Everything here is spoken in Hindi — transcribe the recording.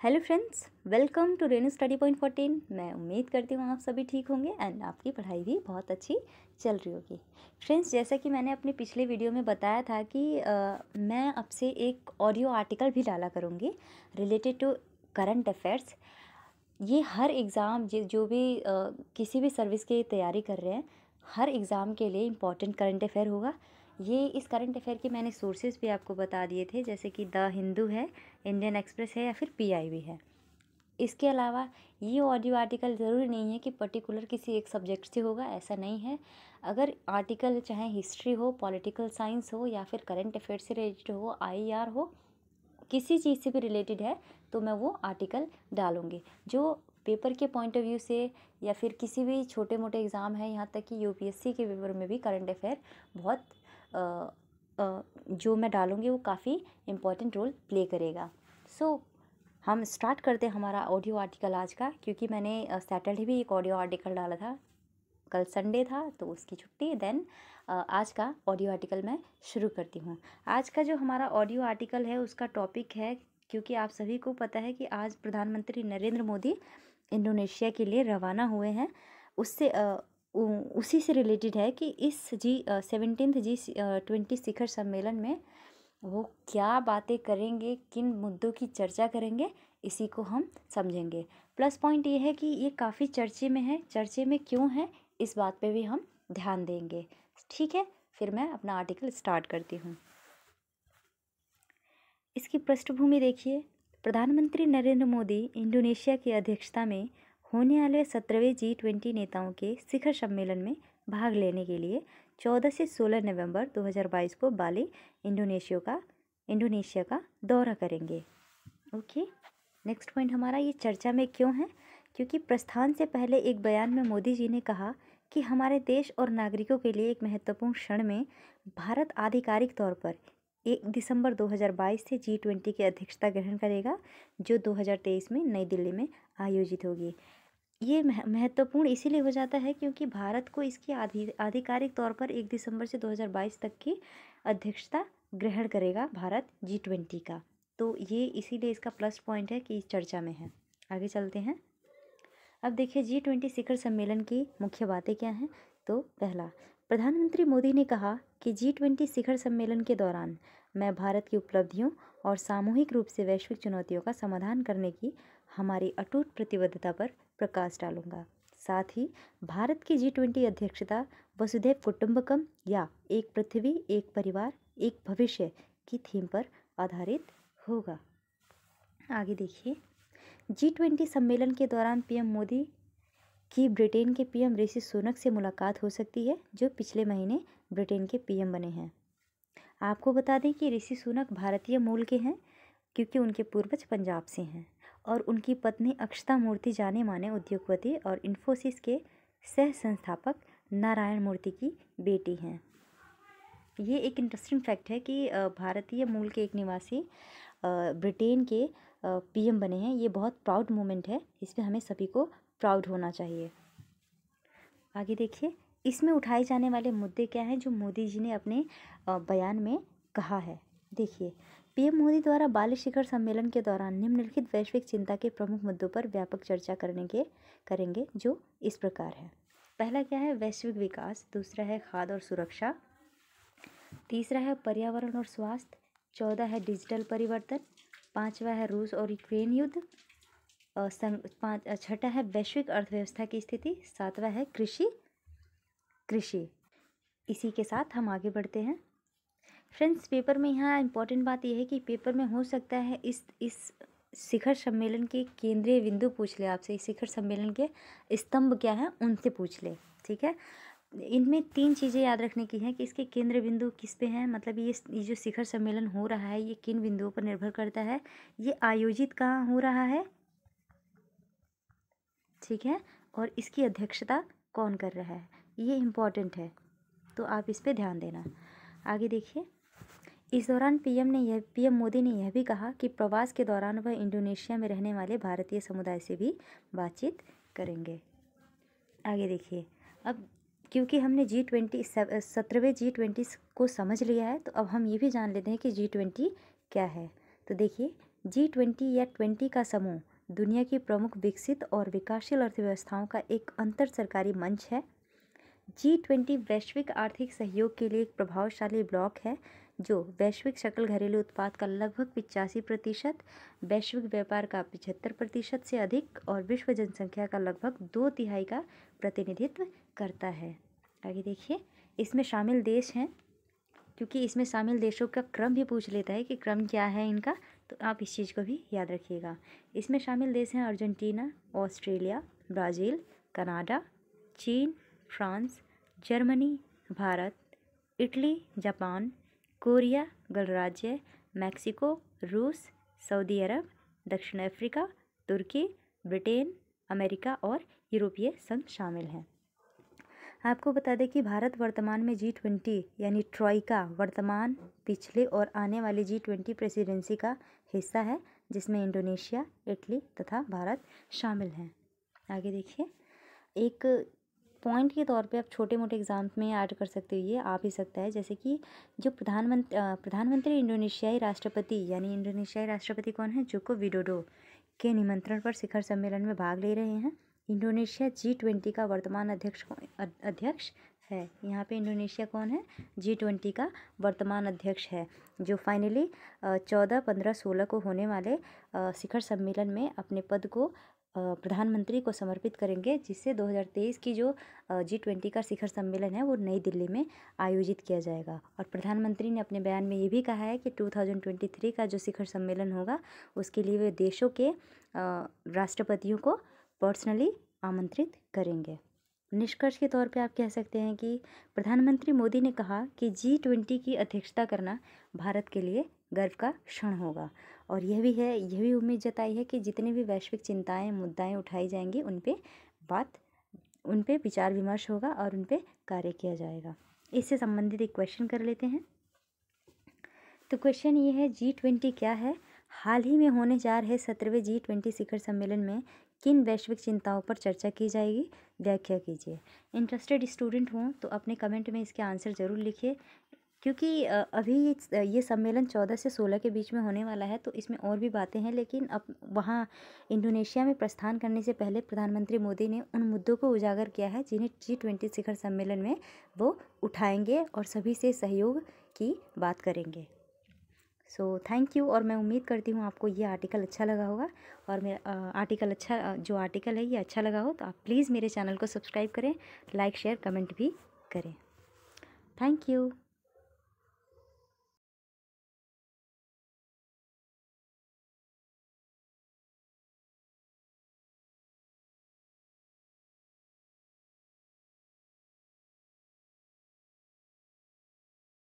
Hello friends, welcome to Renu study point 14। मैं उम्मीद करती हूँ आप सभी ठीक होंगे एंड आपकी पढ़ाई भी बहुत अच्छी चल रही होगी। फ्रेंड्स, जैसा कि मैंने अपने पिछले वीडियो में बताया था कि मैं आपसे एक ऑडियो आर्टिकल भी डाला करूँगी रिलेटेड टू करंट अफेयर्स। ये हर एग्ज़ाम जो भी किसी भी सर्विस की तैयारी कर रहे हैं, हर एग्ज़ाम के लिए इम्पॉर्टेंट करंट अफेयर होगा। ये इस करंट अफेयर के मैंने सोर्सेज भी आपको बता दिए थे, जैसे कि द हिंदू है, इंडियन एक्सप्रेस है या फिर पीआईबी है। इसके अलावा ये ऑडियो आर्टिकल ज़रूरी नहीं है कि पर्टिकुलर किसी एक सब्जेक्ट से होगा, ऐसा नहीं है। अगर आर्टिकल चाहे हिस्ट्री हो, पॉलिटिकल साइंस हो या फिर करंट अफेयर से रिलेटेड हो, आईआर हो, किसी चीज़ से भी रिलेटेड है तो मैं वो आर्टिकल डालूँगी। जो पेपर के पॉइंट ऑफ व्यू से या फिर किसी भी छोटे मोटे एग्ज़ाम है, यहाँ तक कि यूपीएससी के पेपर में भी करंट अफेयर बहुत जो मैं डालूँगी वो काफ़ी इम्पोर्टेंट रोल प्ले करेगा। हम स्टार्ट करते हैं हमारा ऑडियो आर्टिकल आज का, क्योंकि मैंने सैटरडे भी एक ऑडियो आर्टिकल डाला था, कल संडे था तो उसकी छुट्टी। देन आज का ऑडियो आर्टिकल मैं शुरू करती हूँ। आज का जो हमारा ऑडियो आर्टिकल है उसका टॉपिक है, क्योंकि आप सभी को पता है कि आज प्रधानमंत्री नरेंद्र मोदी इंडोनेशिया के लिए रवाना हुए हैं। उसी से रिलेटेड है कि इस G17 G20 शिखर सम्मेलन में वो क्या बातें करेंगे, किन मुद्दों की चर्चा करेंगे, इसी को हम समझेंगे। प्लस पॉइंट ये है कि ये काफ़ी चर्चे में है। चर्चे में क्यों है, इस बात पे भी हम ध्यान देंगे। ठीक है, फिर मैं अपना आर्टिकल स्टार्ट करती हूँ। इसकी पृष्ठभूमि देखिए। प्रधानमंत्री नरेंद्र मोदी इंडोनेशिया की अध्यक्षता में होने वाले 17वें G20 नेताओं के शिखर सम्मेलन में भाग लेने के लिए 14 से 16 नवंबर 2022 को बाली इंडोनेशिया का दौरा करेंगे। ओके, नेक्स्ट पॉइंट हमारा, ये चर्चा में क्यों है, क्योंकि प्रस्थान से पहले एक बयान में मोदी जी ने कहा कि हमारे देश और नागरिकों के लिए एक महत्वपूर्ण क्षण में भारत आधिकारिक तौर पर 1 दिसंबर 2022 से G20 की अध्यक्षता ग्रहण करेगा, जो 2023 में नई दिल्ली में आयोजित होगी। ये महत्वपूर्ण इसीलिए हो जाता है क्योंकि भारत को इसकी आधिकारिक तौर पर 1 दिसंबर से 2022 तक की अध्यक्षता ग्रहण करेगा भारत G20 का। तो ये इसीलिए इसका प्लस पॉइंट है कि इस चर्चा में है। आगे चलते हैं। अब देखिए G20 शिखर सम्मेलन की मुख्य बातें क्या हैं। तो पहला, प्रधानमंत्री मोदी ने कहा कि G20 शिखर सम्मेलन के दौरान मैं भारत की उपलब्धियों और सामूहिक रूप से वैश्विक चुनौतियों का समाधान करने की हमारी अटूट प्रतिबद्धता पर प्रकाश डालूंगा। साथ ही भारत की G20 अध्यक्षता वसुधैव कुटुंबकम या एक पृथ्वी, एक परिवार, एक भविष्य की थीम पर आधारित होगा। आगे देखिए। G20 सम्मेलन के दौरान पीएम मोदी की ब्रिटेन के पीएम ऋषि सुनक से मुलाकात हो सकती है, जो पिछले महीने ब्रिटेन के पीएम बने हैं। आपको बता दें कि ऋषि सुनक भारतीय मूल के हैं, क्योंकि उनके पूर्वज पंजाब से हैं और उनकी पत्नी अक्षता मूर्ति जाने माने उद्योगपति और इन्फोसिस के सह संस्थापक नारायण मूर्ति की बेटी हैं। ये एक इंटरेस्टिंग फैक्ट है कि भारतीय मूल के एक निवासी ब्रिटेन के पीएम बने हैं। ये बहुत प्राउड मोमेंट है, इसमें हमें सभी को प्राउड होना चाहिए। आगे देखिए, इसमें उठाए जाने वाले मुद्दे क्या हैं जो मोदी जी ने अपने बयान में कहा है। देखिए, पीएम मोदी द्वारा बाली शिखर सम्मेलन के दौरान निम्नलिखित वैश्विक चिंता के प्रमुख मुद्दों पर व्यापक चर्चा करेंगे, जो इस प्रकार है। पहला क्या है, वैश्विक विकास। दूसरा है खाद्य और सुरक्षा। तीसरा है पर्यावरण और स्वास्थ्य। 14 है डिजिटल परिवर्तन। 5वां है रूस और यूक्रेन युद्ध। 6वां है वैश्विक अर्थव्यवस्था की स्थिति। 7वां है कृषि। इसी के साथ हम आगे बढ़ते हैं। फ्रेंड्स, पेपर में यहाँ इम्पॉर्टेंट बात यह है कि पेपर में हो सकता है इस शिखर सम्मेलन के केंद्रीय बिंदु पूछ ले आपसे। इस शिखर सम्मेलन के स्तंभ क्या हैं उनसे पूछ ले। ठीक है, इनमें 3 चीज़ें याद रखने की हैं कि इसके केंद्र बिंदु किस पे हैं, मतलब ये जो शिखर सम्मेलन हो रहा है ये किन बिंदुओं पर निर्भर करता है, ये आयोजित कहाँ हो रहा है, ठीक है, और इसकी अध्यक्षता कौन कर रहा है, ये इम्पॉर्टेंट है, तो आप इस पे ध्यान देना। आगे देखिए। इस दौरान पीएम मोदी ने यह भी कहा कि प्रवास के दौरान वह इंडोनेशिया में रहने वाले भारतीय समुदाय से भी बातचीत करेंगे। आगे देखिए। अब क्योंकि हमने G20 17वें G20 को समझ लिया है, तो अब हम ये भी जान लेते हैं कि G20 क्या है। तो देखिए, G20 या 20 का समूह दुनिया की प्रमुख विकसित और विकासशील अर्थव्यवस्थाओं का एक अंतर सरकारी मंच है। G20 वैश्विक आर्थिक सहयोग के लिए एक प्रभावशाली ब्लॉक है जो वैश्विक सकल घरेलू उत्पाद का लगभग 85%, वैश्विक व्यापार का 75% से अधिक और विश्व जनसंख्या का लगभग 2/3 का प्रतिनिधित्व करता है। आगे देखिए, इसमें शामिल देश हैं, क्योंकि इसमें शामिल देशों का क्रम भी पूछ लेता है कि क्रम क्या है इनका, तो आप इस चीज़ को भी याद रखिएगा। इसमें शामिल देश हैं अर्जेंटीना, ऑस्ट्रेलिया, ब्राज़ील, कनाडा, चीन, France, Germany, Bharat, Italy, Japan, Korea गणराज्य, मैक्सिको, रूस, सऊदी अरब, दक्षिण अफ्रीका, तुर्की, ब्रिटेन, अमेरिका और यूरोपीय संघ शामिल हैं। आपको बता दें कि भारत वर्तमान में G20 यानी ट्रॉइका वर्तमान, पिछले और आने वाली G20 प्रेसिडेंसी का हिस्सा है, जिसमें इंडोनेशिया, इटली तथा भारत शामिल हैं। आगे देखिए, एक पॉइंट के तौर पे आप छोटे मोटे एग्जाम्स में ऐड कर सकते हो, ये आ भी सकता है, जैसे कि जो प्रधानमंत्री इंडोनेशियाई राष्ट्रपति यानी इंडोनेशियाई राष्ट्रपति कौन है, जोको विडोडो के निमंत्रण पर शिखर सम्मेलन में भाग ले रहे हैं। इंडोनेशिया G20 का वर्तमान अध्यक्ष है। यहाँ पे इंडोनेशिया कौन है, G20 का वर्तमान अध्यक्ष है, जो फाइनली 14, 15, 16 को होने वाले शिखर सम्मेलन में अपने पद को प्रधानमंत्री को समर्पित करेंगे, जिससे 2023 की जो G20 का शिखर सम्मेलन है वो नई दिल्ली में आयोजित किया जाएगा। और प्रधानमंत्री ने अपने बयान में ये भी कहा है कि 2023 का जो शिखर सम्मेलन होगा उसके लिए वे देशों के राष्ट्रपतियों को पर्सनली आमंत्रित करेंगे। निष्कर्ष के तौर पे आप कह सकते हैं कि प्रधानमंत्री मोदी ने कहा कि G20 की अध्यक्षता करना भारत के लिए गर्व का क्षण होगा, और यह भी उम्मीद जताई है कि जितने भी वैश्विक चिंताएं, मुद्दाएं उठाई जाएंगी उन पे विचार विमर्श होगा और उन पे कार्य किया जाएगा। इससे संबंधित एक क्वेश्चन कर लेते हैं। तो क्वेश्चन ये है, G20 क्या है? हाल ही में होने जा रहे 17वें G20 शिखर सम्मेलन में किन वैश्विक चिंताओं पर चर्चा की जाएगी? व्याख्या कीजिए। इंटरेस्टेड स्टूडेंट हों तो अपने कमेंट में इसके आंसर ज़रूर लिखिए, क्योंकि अभी ये सम्मेलन 14 से 16 के बीच में होने वाला है, तो इसमें और भी बातें हैं, लेकिन अब वहाँ इंडोनेशिया में प्रस्थान करने से पहले प्रधानमंत्री मोदी ने उन मुद्दों को उजागर किया है जिन्हें G20 शिखर सम्मेलन में वो उठाएंगे और सभी से सहयोग की बात करेंगे। सो थैंक यू, और मैं उम्मीद करती हूँ आपको ये आर्टिकल अच्छा लगा होगा, और मेरा जो आर्टिकल है ये अच्छा लगा हो तो आप प्लीज़ मेरे चैनल को सब्सक्राइब करें, लाइक शेयर कमेंट भी करें। Thank you.